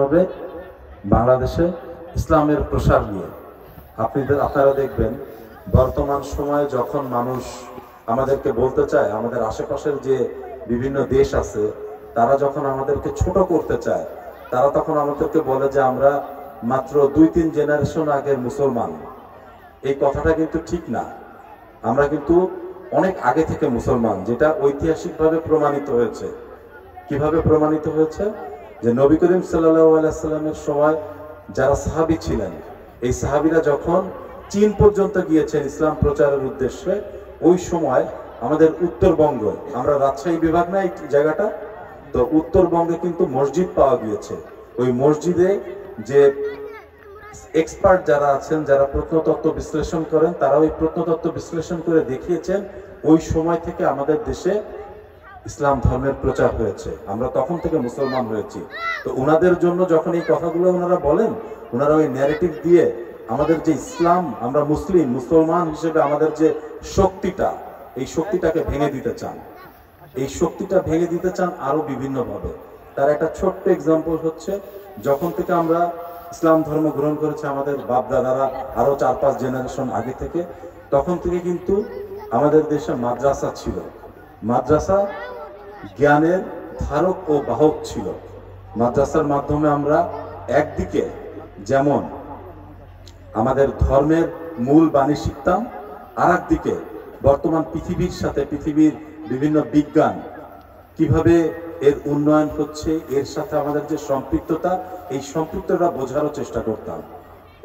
হবে বাংলাদেশে ইসলামের প্রসার নিয়ে। আপনারা দেখবেন বর্তমান সময়ে যখন মানুষ আমাদেরকে বলতে চায়, আমাদের আশেপাশের যে বিভিন্ন দেশ আছে তারা যখন আমাদেরকে ছোট করতে চায়, তারা তখন আমাদেরকে বলে যে আমরা মাত্র 2-3 জেনারেশন আগের মুসলমান। এই কথাটা কিন্তু ঠিক না। আমরা কিন্তু অনেক আগে থেকে মুসলমান, যেটা ঐতিহাসিকভাবে প্রমাণিত হয়েছে। কিভাবে প্রমাণিত হয়েছে? যে নবী করিম সাল্লাল্লাহু আলাইহি সাল্লামের সময় যারা সাহাবী ছিলেন, এই সাহাবীরা যখন চীন পর্যন্ত গিয়েছেন ইসলাম প্রচারের উদ্দেশ্যে, ওই সময় আমাদের উত্তরবঙ্গ, আমরা রাজশাহী বিভাগ না এই জায়গাটা, তো উত্তরবঙ্গে কিন্তু মসজিদ পাওয়া গিয়েছে। ওই মসজিদে যে এক্সপার্ট যারা আছেন, যারা প্রত্নতত্ত্ব বিশ্লেষণ করেন, তারা ওই প্রত্নতত্ত্ব বিশ্লেষণ করে দেখিয়েছেন ওই সময় থেকে আমাদের দেশে ইসলাম ধর্মের প্রচার হয়েছে, আমরা তখন থেকে মুসলমান হয়েছি। তো ওনাদের জন্য যখন এই কথাগুলো ওনারা বলেন, ওনারা ওই ন্যারেটিভ দিয়ে আমাদের যে ইসলাম, আমরা মুসলমান হিসেবে আমাদের যে শক্তিটা, এই শক্তিটাকে ভেঙে দিতে চান। এই শক্তিটা ভেঙে দিতে চান আরো বিভিন্নভাবে। তার একটা ছোট্ট এক্সাম্পল হচ্ছে, যখন থেকে আমরা ইসলাম ধর্ম গ্রহণ করেছে আমাদের বাপ দাদারা আরো 4-5 জেনারেশন আগে থেকে, তখন থেকে কিন্তু আমাদের দেশে মাদ্রাসা ছিল। মাদ্রাসা জ্ঞানের ধারক ও বাহক ছিল। মাদ্রাসার মাধ্যমে আমরা একদিকে যেমন আমাদের ধর্মের মূল বাণী শিখতাম, আর একদিকে বর্তমান পৃথিবীর সাথে, পৃথিবীর বিভিন্ন বিজ্ঞান কিভাবে এর উন্নয়ন হচ্ছে, এর সাথে আমাদের যে সম্পৃক্ততা, এই সম্পৃক্ততা বোঝারও চেষ্টা করতাম।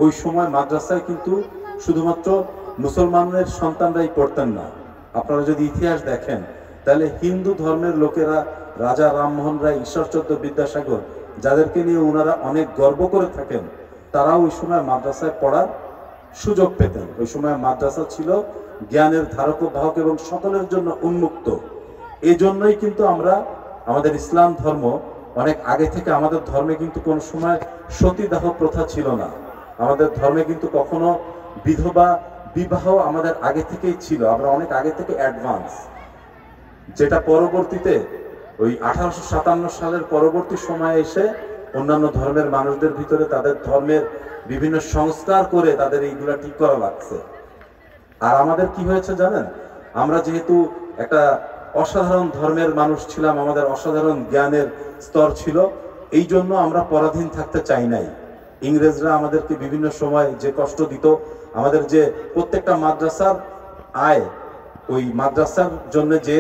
ওই সময় মাদ্রাসায় কিন্তু শুধুমাত্র মুসলমানের সন্তানরাই পড়তেন না। আপনারা যদি ইতিহাস দেখেন, তাহলে হিন্দু ধর্মের লোকেরা, রাজা রামমোহন রায়, ঈশ্বরচন্দ্র বিদ্যাসাগর, যাদেরকে নিয়ে ওনারা অনেক গর্ব করে থাকেন, তারাও ওই সময় মাদ্রাসায় পড়ার সুযোগ পেতেন। ওই সময় মাদ্রাসা ছিল জ্ঞানের ধারক ও বাহক এবং সকলের জন্য উন্মুক্ত। এই জন্যই কিন্তু আমরা আমাদের ইসলাম ধর্ম অনেক আগে থেকে, আমাদের ধর্মে কিন্তু কোনো সময় সতীদাহ প্রথা ছিল না। আমাদের ধর্মে কিন্তু কখনো বিধবা বিবাহ আমাদের আগে থেকেই ছিল। আমরা অনেক আগে থেকে অ্যাডভান্স, যেটা পরবর্তীতে ওই 1857 সালের পরবর্তী সময়ে এসে অন্যান্য ধর্মের মানুষদের ভিতরে তাদের ধর্মের বিভিন্ন সংস্কার করে তাদের এইগুলা ঠিক করা লাগছে। আর আমাদের কি হয়েছে জানেন? আমরা যেহেতু একটা অসাধারণ ধর্মের মানুষ ছিলাম, আমাদের অসাধারণ জ্ঞানের স্তর ছিল, এই জন্য আমরা পরাধীন থাকতে চাই নাই। ইংরেজরা আমাদেরকে বিভিন্ন সময় যে কষ্ট দিত, আমাদের যে প্রত্যেকটা মাদ্রাসার আয়, ওই মাদ্রাসার জন্য যে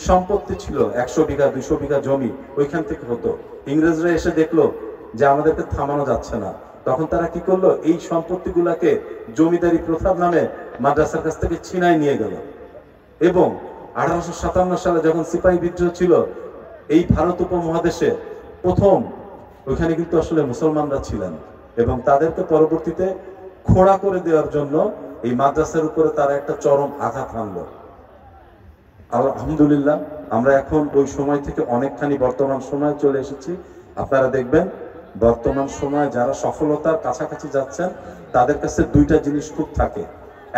সম্পত্তি ছিল 100 বিঘা 200 বিঘা জমি, ওইখান থেকে হতো। ইংরেজরা এসে দেখলো যে আমাদেরকে থামানো যাচ্ছে না, তখন তারা কি করলো, এই সম্পত্তিগুলাকে জমিদারি প্রথার নামে মাদ্রাসার কাছ থেকে ছিনাই নিয়ে গেল। এবং 1857 সালে যখন সিপাহী বিদ্রোহ ছিল এই ভারত উপমহাদেশে, প্রথম ওইখানে কিন্তু আসলে মুসলমানরা ছিলেন, এবং তাদেরকে পরবর্তীতে খোড়া করে দেওয়ার জন্য এই মাদ্রাসার উপরে তারা একটা চরম আঘাত হানলো। আলহামদুলিল্লাহ, আমরা এখন ওই সময় থেকে অনেকখানি বর্তমান সময়ে চলে এসেছি। আপনারা দেখবেন বর্তমান সময়ে যারা সফলতার কাছাকাছি যাচ্ছেন, তাদের কাছে দুইটা জিনিস খুব থাকে।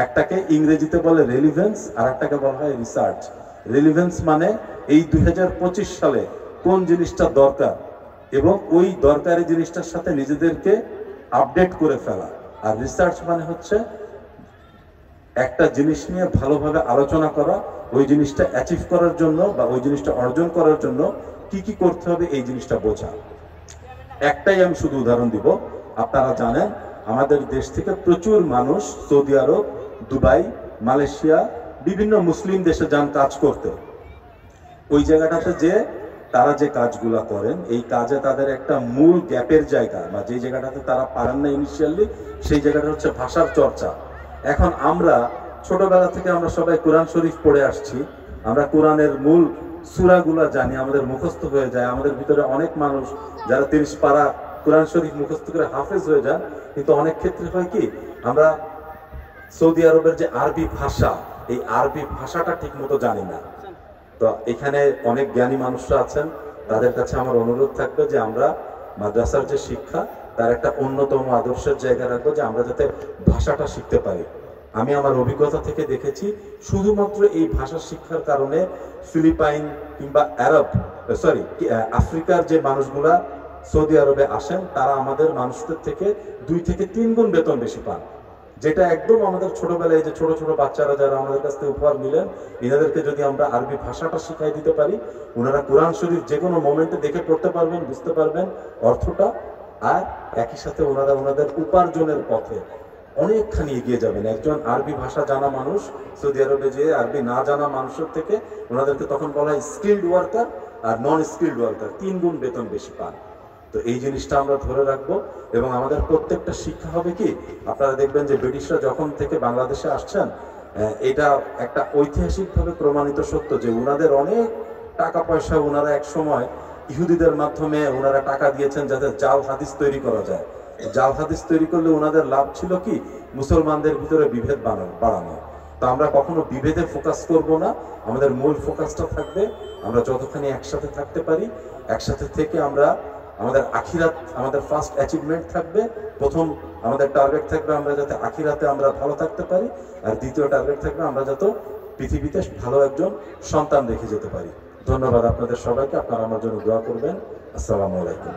একটাকে ইংরেজিতে বলে রেলিভেন্স, আর একটাকে বলা হয় রিসার্চ। রেলিভেন্স মানে এই 2025 সালে কোন জিনিসটা দরকার, এবং ওই দরকারি জিনিসটার সাথে নিজেদেরকে আপডেট করে ফেলা। আর রিসার্চ মানে হচ্ছে একটা জিনিস নিয়ে ভালোভাবে আলোচনা করা, ওই জিনিসটা অ্যাচিভ করার জন্য বা ওই জিনিসটা অর্জন করার জন্য কি কি করতে হবে এই জিনিসটা বোঝা। একটাই আমি শুধু উদাহরণ দিব। আপনারা জানেন আমাদের দেশ থেকে প্রচুর মানুষ সৌদি আরব, দুবাই, মালয়েশিয়া, বিভিন্ন মুসলিম দেশে যান কাজ করতে। ওই জায়গাটাতে যে তারা যে কাজগুলা করেন, এই কাজে তাদের একটা মূল গ্যাপের জায়গা, বা যে জায়গাটাতে তারা পারেন না ইনিশিয়ালি, সেই জায়গাটা হচ্ছে ভাষার চর্চা। এখন আমরা ছোটবেলা থেকে আমরা সবাই কোরআন শরীফ পড়ে আসছি, আমরা কোরআনের মূল সূরাগুলা জানি, আমাদের মুখস্থ হয়ে যায়। আমাদের ভিতরে অনেক মানুষ যারা 30 পারা কোরআন শরীফ মুখস্থ করে হাফেজ হয়ে যান, কিন্তু অনেক ক্ষেত্রে হয় কি, আমরা সৌদি আরবের যে আরবি ভাষা, এই আরবি ভাষাটা ঠিক মতো জানি না। তো এখানে অনেক জ্ঞানী মানুষরা আছেন, তাদের কাছে আমার অনুরোধ থাকবে যে আমরা মাদ্রাসার যে শিক্ষা, তার একটা অন্যতম আদর্শের জায়গা রাখবো, যে আমরা যাতে ভাষাটা শিখতে পারি। আমি আমার অভিজ্ঞতা থেকে দেখেছি, শুধুমাত্র এই ভাষা শিক্ষার কারণে ফিলিপাইন কিংবা আফ্রিকার যে মানুষগুলা সৌদি আরবে আসেন তারা আমাদের মানুষদের থেকে 2 থেকে 3 গুণ বেতন বেশি পান, যেটা একদম আমাদের ছোটবেলায় যে ছোট ছোট বাচ্চারা যারা আমাদের কাছ থেকে উপহার নিলেন, এনাদেরকে যদি আমরা আরবি ভাষাটা শিখাই দিতে পারি, ওনারা কোরআন শরীফ যে কোনো মোমেন্টে দেখে পড়তে পারবেন, বুঝতে পারবেন অর্থটা, আর একই সাথে ওনারা ওনাদের উপার্জনের পথে অনেকখানি এগিয়ে যাবেন। একজন আরবি ভাষা জানা মানুষ সৌদি আরবে যে আরবি না জানা মানুষের থেকে ওনাদেরকে তখন বলা হয় স্কিল্ড ওয়ার্কার, আর নন স্কিল্ড ওয়ার্কার 3 গুণ বেতন বেশি পান। তো এই জিনিসটা আমরা ধরে রাখবো এবং আমাদের প্রত্যেকটা শিক্ষা হবে কি, আপনারা দেখবেন যে ব্রিটিশরা যখন থেকে বাংলাদেশে আসছেন, এটা একটা ঐতিহাসিকভাবে প্রমাণিত সত্য যে ওনাদের অনেক টাকা পয়সা ওনারা এক সময় ইহুদিদের মাধ্যমে ওনারা টাকা দিয়েছেন যাতে জাল হাদিস তৈরি করা যায়। জাল হাদিস তৈরি করলে ওনাদের লাভ ছিল কি, মুসলমানদের ভিতরে বিভেদ বাড়ানো। তো আমরা কখনো বিভেদে ফোকাস করব না, আমাদের মূল ফোকাসটা থাকবে আমরা যতখানি একসাথে থাকতে পারি, একসাথে থেকে আমরা আমাদের আখিরাত, আমাদের ফার্স্ট অ্যাচিভমেন্ট থাকবে, প্রথম আমাদের টার্গেট থাকবে আমরা যাতে আখিরাতে আমরা ভালো থাকতে পারি, আর দ্বিতীয় টার্গেট থাকবে আমরা যাতে পৃথিবীতে ভালো একজন সন্তান রেখে যেতে পারি। ধন্যবাদ আপনাদের সবাইকে, আপনারা আমার জন্য দোয়া করবেন। আসসালামু আলাইকুম।